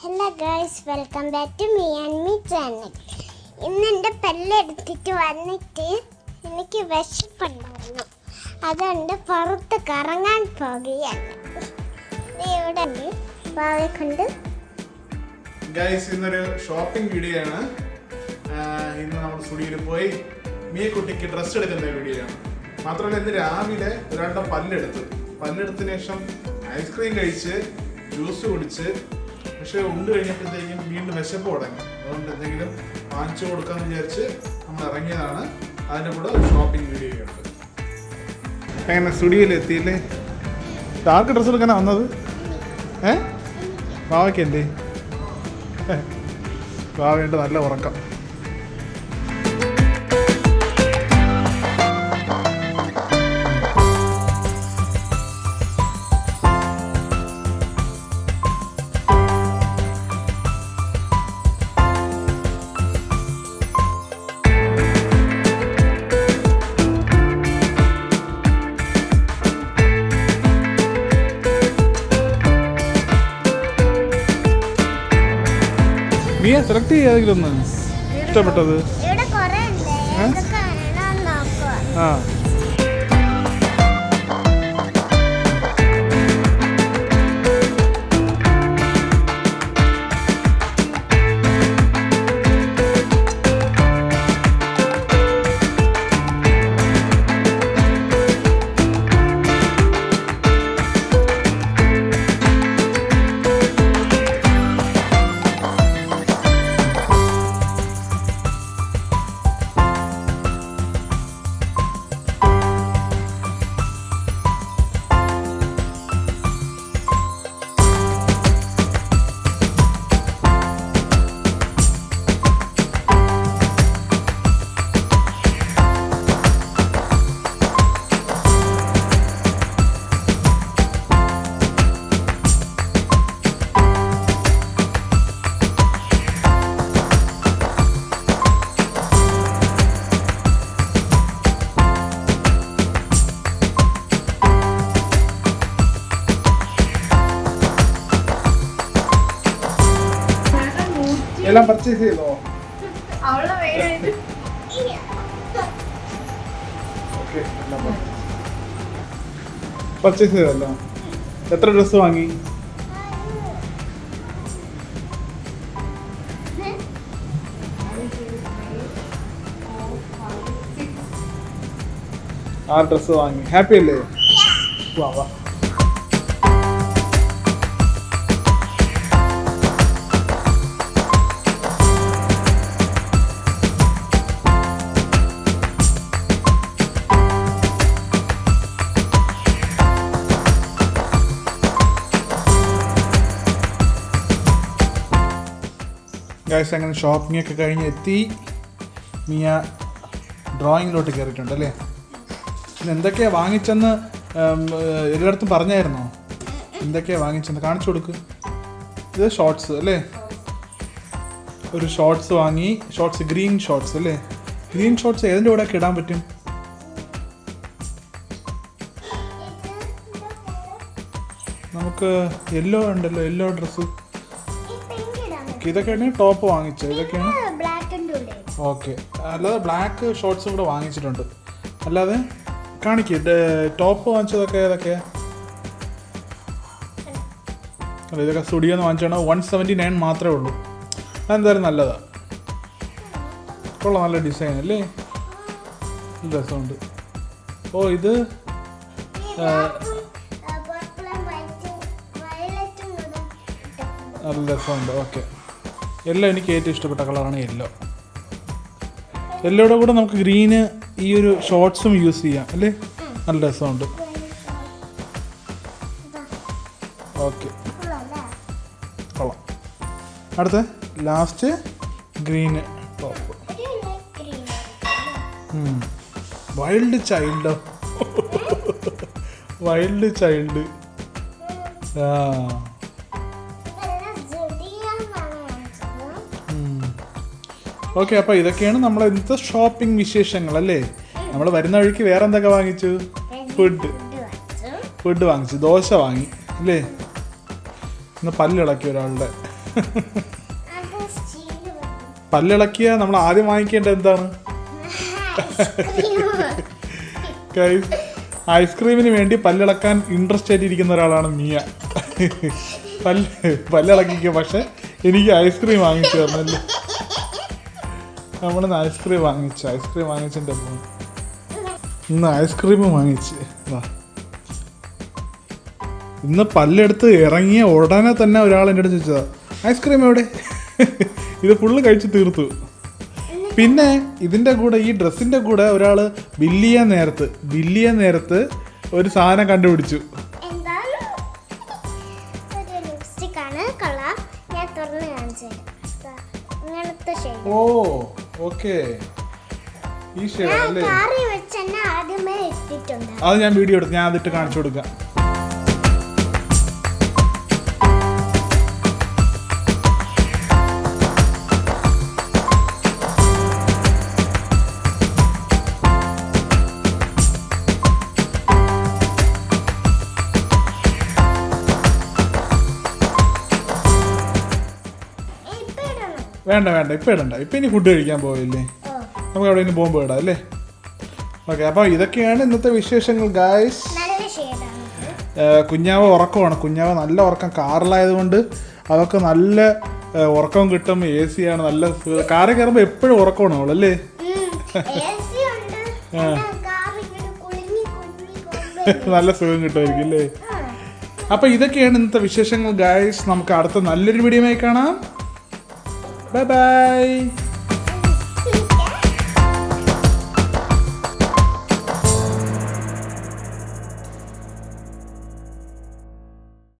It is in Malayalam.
Hello guys, welcome back to me and me channel. ഇന്ന് എൻ്റെ പല്ലെടുത്തിട്ട് വന്നിട്ട് എനിക്ക് വിശപ്പുണ്ടായിരുന്നു. അതുകൊണ്ട് പുറത്ത് കറങ്ങാൻ പോകുകയാണ്. ഇവിടെ കൊണ്ട് ഗൈസ്, ഇന്നൊരു ഷോപ്പിംഗ് വീഡിയോ ആണ്. ഇന്ന് നമ്മൾ സ്റ്റുഡിയോയിൽ പോയി മിയക്കുട്ടിക്ക് ഡ്രസ്സ് എടുക്കുന്ന വീഡിയോ ആണ്. മാത്രമല്ല ഇന്ന് രാവിലെ ഒരാളുടെ പല്ലെടുത്തതിന് ശേഷം ഐസ്ക്രീം കഴിച്ച് ജ്യൂസ് കുടിച്ച്, പക്ഷെ ഉണ്ട് കഴിഞ്ഞപ്പോഴത്തേക്കും വീണ്ടും വിശപ്പ് തുടങ്ങി. അതുകൊണ്ട് എന്തെങ്കിലും വാങ്ങിച്ചു കൊടുക്കാമെന്ന് വിചാരിച്ച് നമ്മൾ ഇറങ്ങിയതാണ്. അതിൻ്റെ കൂടെ ഷോപ്പിംഗ് വീഡിയോ ഉണ്ട്. എങ്ങനെ സ്റ്റുഡിയോയിൽ എത്തിയില്ലേ? ആർക്ക് ഡ്രസ്സ് എടുക്കാനാണ് വന്നത്? വാവയ്ക്കല്ലേ? വാവയുണ്ട് നല്ല ഉറക്കം. മിയ സെലക്ട് ചെയ്യാതെങ്കിലും ഒന്ന് ഇഷ്ടപ്പെട്ടത്. ഇവിടെ കുറേ ഉണ്ട്. ഏതൊക്കെ വേണമെന്ന് നോക്കുക. ആ എല്ലാം പർച്ചേസ് ചെയ്തോ? ഓക്കെ, പർച്ചേസ് ചെയ്തല്ലോ. എത്ര ഡ്രസ്സ് വാങ്ങി? ആ ഡ്രസ്സ് വാങ്ങി. ഹാപ്പി അല്ലേ? വാ വാ. ഗൈസ്, അങ്ങനെ ഷോപ്പിംഗ് ഒക്കെ കഴിഞ്ഞ് എത്തി. മിയ ഡ്രോയിങ്ങിലോട്ട് കയറിയിട്ടുണ്ട് അല്ലേ? പിന്നെ എന്തൊക്കെയാണ് വാങ്ങിച്ചെന്ന് എല്ലായിടത്തും പറഞ്ഞായിരുന്നോ? എന്തൊക്കെയാണ് വാങ്ങിച്ചെന്ന് കാണിച്ചു കൊടുക്ക്. ഇത് ഷോർട്സ് അല്ലേ? ഒരു ഷോർട്സ് വാങ്ങി. ഷോർട്സ്, ഗ്രീൻ ഷോർട്സ് അല്ലേ? ഗ്രീൻ ഷോർട്സ് ഏതിൻ്റെ കൂടെ ഒക്കെ ഇടാൻ പറ്റും? നമുക്ക് യെല്ലോ ഉണ്ടല്ലോ, യെല്ലോ ഡ്രസ്സ്. ഇതൊക്കെയാണ് ടോപ്പ് വാങ്ങിച്ചത്. ഇതൊക്കെയാണ് ഓക്കെ. അല്ലാതെ ബ്ലാക്ക് ഷോർട്സും കൂടെ വാങ്ങിച്ചിട്ടുണ്ട്. അല്ലാതെ കാണിക്ക്. ടോപ്പ് വാങ്ങിച്ചതൊക്കെ ഏതൊക്കെയാ? അല്ല, ഇതൊക്കെ സ്റ്റുഡിയോന്ന് വാങ്ങിച്ചാണ്. 179 മാത്രമേ ഉള്ളൂ. അതെന്തായാലും നല്ലതാണ്. കൊള്ളാം, നല്ല ഡിസൈൻ അല്ലേ? രസമുണ്ട്. ഓ, ഇത് നല്ല രസമുണ്ട്. ഓക്കെ, യെല്ലോ എനിക്ക് ഏറ്റവും ഇഷ്ടപ്പെട്ട കളറാണ് യെല്ലോ. യെല്ലോയുടെ കൂടെ നമുക്ക് ഗ്രീന് ഈ ഒരു ഷോർട്സും യൂസ് ചെയ്യാം അല്ലേ? നല്ല രസമുണ്ട്. ഓക്കെ, കൊള്ളാം. അടുത്ത ലാസ്റ്റ് ഗ്രീന് ടോപ്പ്. വൈൽഡ് ചൈൽഡോ? Wild child. ആ ഓക്കെ. അപ്പോൾ ഇതൊക്കെയാണ് നമ്മളെ ഇന്നത്തെ ഷോപ്പിംഗ് വിശേഷങ്ങൾ അല്ലേ? നമ്മൾ വരുന്ന വഴിക്ക് വേറെ എന്തൊക്കെ വാങ്ങിച്ചു? ഫുഡ് വാങ്ങിച്ചു. ദോശ വാങ്ങി അല്ലേ? ഇന്ന് പല്ലിളക്കി ഒരാളുടെ. അത് സ്റ്റീല് പല്ലിളക്കിയ നമ്മൾ ആദ്യം വാങ്ങിക്കേണ്ടത് എന്താണ്? ഐസ്ക്രീമിന് വേണ്ടി പല്ലിളക്കാൻ ഇൻട്രസ്റ്റ് ആയിട്ടിരിക്കുന്ന ഒരാളാണ് മിയ. പല്ലിളക്കിക്കുക, പക്ഷെ എനിക്ക് ഐസ്ക്രീം വാങ്ങിച്ചു തരണല്ലേ. നമ്മളിന്ന് ഐസ്ക്രീം വാങ്ങിച്ചെൻ്റെ ഇന്ന് ഐസ്ക്രീം വാങ്ങിച്ച് ഇന്ന് പല്ലെടുത്ത് ഇറങ്ങിയ ഉടനെ തന്നെ ഒരാൾ എൻ്റെ അടുത്ത് ചോദിച്ചതാ, ഐസ്ക്രീം എവിടെ? ഇത് ഫുള്ള് കഴിച്ച് തീർത്തു. പിന്നെ ഇതിൻ്റെ കൂടെ ഈ ഡ്രസ്സിൻ്റെ കൂടെ ഒരാൾ ബില്ല് ചെയ്യാൻ നേരത്ത് ഒരു സാധനം കണ്ടുപിടിച്ചു. ഓ ഓക്കെ, ഈ ഷേഡ് അല്ലേ? അത് ഞാൻ വീഡിയോ എടുത്ത് ഞാൻ അതിട്ട് കാണിച്ചു കൊടുക്കാം. വേണ്ട ഇപ്പം ഇടണ്ട, ഇപ്പം ഇനി ഫുഡ് കഴിക്കാൻ പോവില്ലേ, നമുക്ക് അവിടെ ഇനി പോകുമ്പോൾ ഇടാം അല്ലേ? ഓക്കെ, അപ്പോൾ ഇതൊക്കെയാണ് ഇന്നത്തെ വിശേഷങ്ങൾ ഗായ്സ്. കുഞ്ഞാവ് ഉറക്കമാണ്, കുഞ്ഞാവ് നല്ല ഉറക്കം. കാറിലായതുകൊണ്ട് അവൾക്ക് നല്ല ഉറക്കം കിട്ടും. AC ആണ്, നല്ല കാറിൽ കയറുമ്പോൾ എപ്പോഴും ഉറക്കമാണ് അവളല്ലേ? നല്ല സുഖം കിട്ടുമായിരിക്കും അല്ലേ? അപ്പോൾ ഇതൊക്കെയാണ് ഇന്നത്തെ വിശേഷങ്ങൾ ഗായ്സ്. നമുക്ക് അടുത്ത നല്ലൊരു വീഡിയോയുമായി കാണാം. Bye bye.